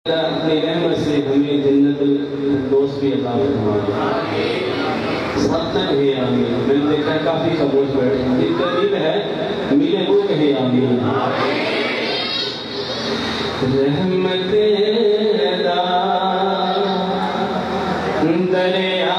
अपनी रहमत से हमें जन्नतुल फिरदौस भी अता फरमाए। सब तक है आमीन। मैंने देखा काफी खामोश बैठे हैं, जिनका दिल है मिले वो कहे आमीन। रहमत अता दरिया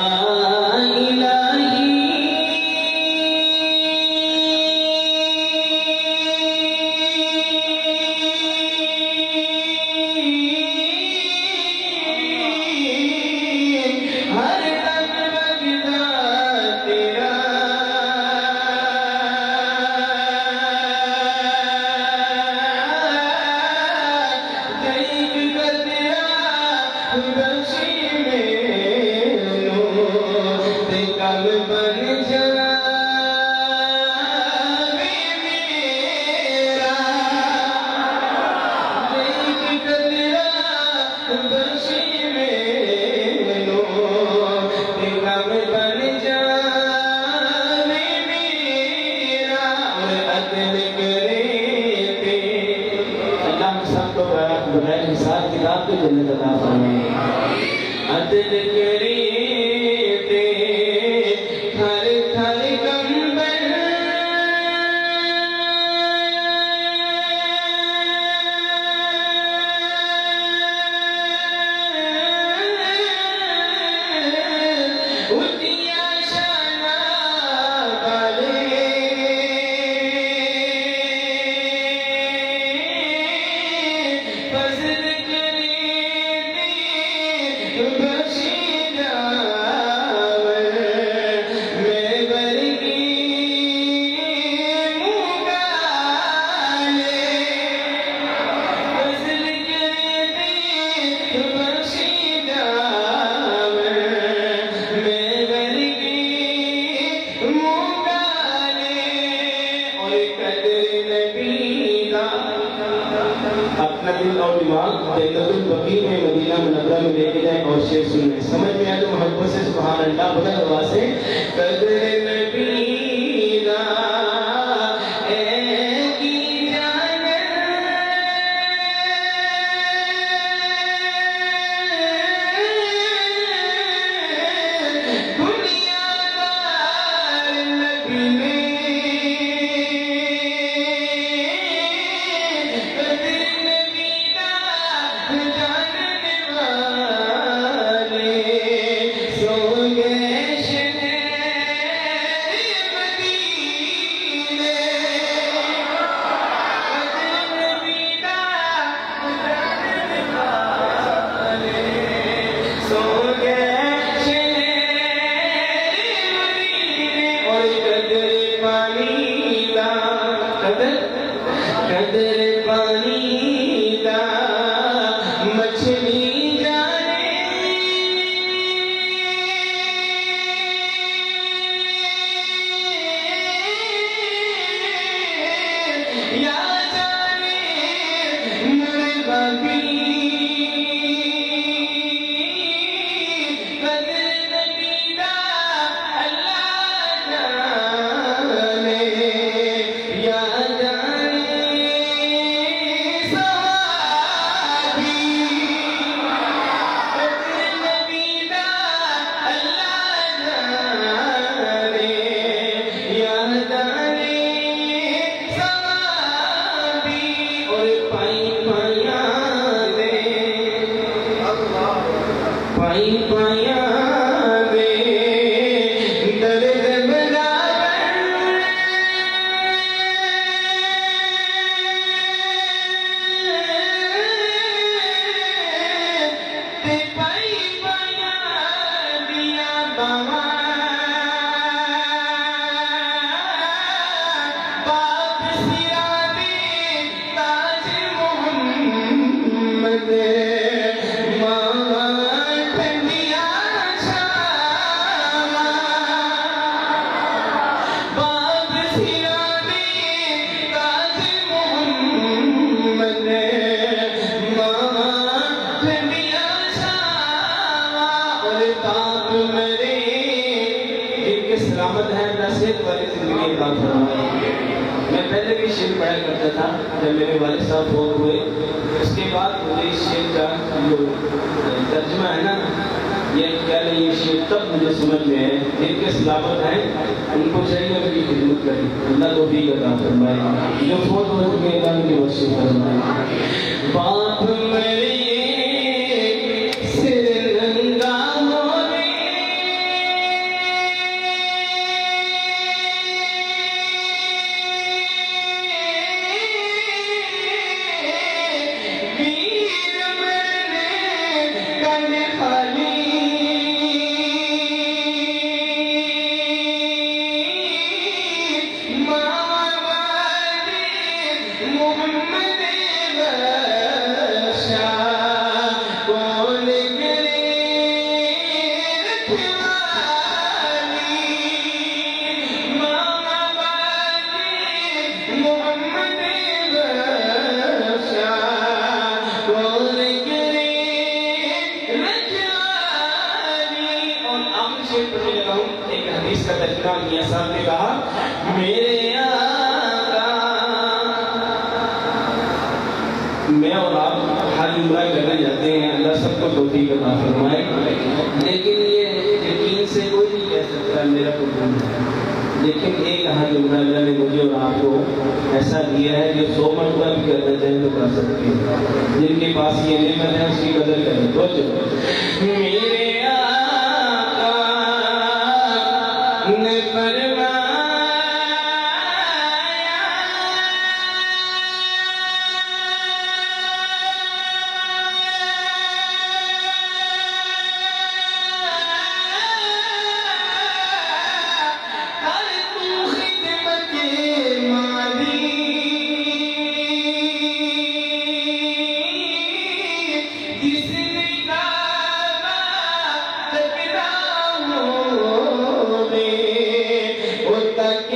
बगैर हिसाब किताब के जन्नत अता फरमाए। अदल करे ते हर हर गंबर उठिया शाना वाले अपना दिल और दिमाग जन्नतुल बकी में मदीना मुनव्वरा में लेके जाए और शेर सुने। समझ में आए तो मोहब्बत से सुभान अल्लाह बोला दवा से। कदर नबीना कदर पानी दा मछली जाने या जाने मुर्गा भी कदर नबी दा अल्लाह जाने या पाई पाया दे दर्द बराबर ते पाई पाया दिया बाबा बाप सिरा दे ताज मोहम्मद सलामत है नसीहत वाली जिंदगी अता फरमाए। मैं पहले भी शेर पढ़ा करता था जब मेरे वालिद साहब फोत हुए, उसके बाद मुझे इस शेर का जो तर्जमा है ना, ये क्या नहीं, ये शेर तब मुझे समझ में है जिनके सलामत हैं उनको चाहिए उनकी खिदमत करें। अल्लाह तौफीक अता फरमाए। जो फोट हो चुके हैं अल्लाह उनकी बख्शिश फरमाए। बाप मेरे सिर नंगा मोरे वीर मैंने कने खाली मोहम्मद बख्शा कौन करे रखवाली, मोहम्मद बख्शा कौन करे रखवाली। और आखिरी शेर पढ़ने लगा हूँ, एक हदीस का तर्जुमा मियां साहब ने कहा, मेरे मैं और आप हज उम्रा करने जाते हैं, अल्लाह सबको तौफीक अता फरमाए। लेकिन ये यकीन से कोई नहीं कह सकता मेरा कबूल है। लेकिन एक हज उम्रा अल्लाह ने मुझे और आपको ऐसा दिया है जो 100 मरतबा भी करना चाहे तो कर सकते हैं। जिनके पास ये नेमत है उसकी कदर करें। तो मेरे आका ने फरमाया तक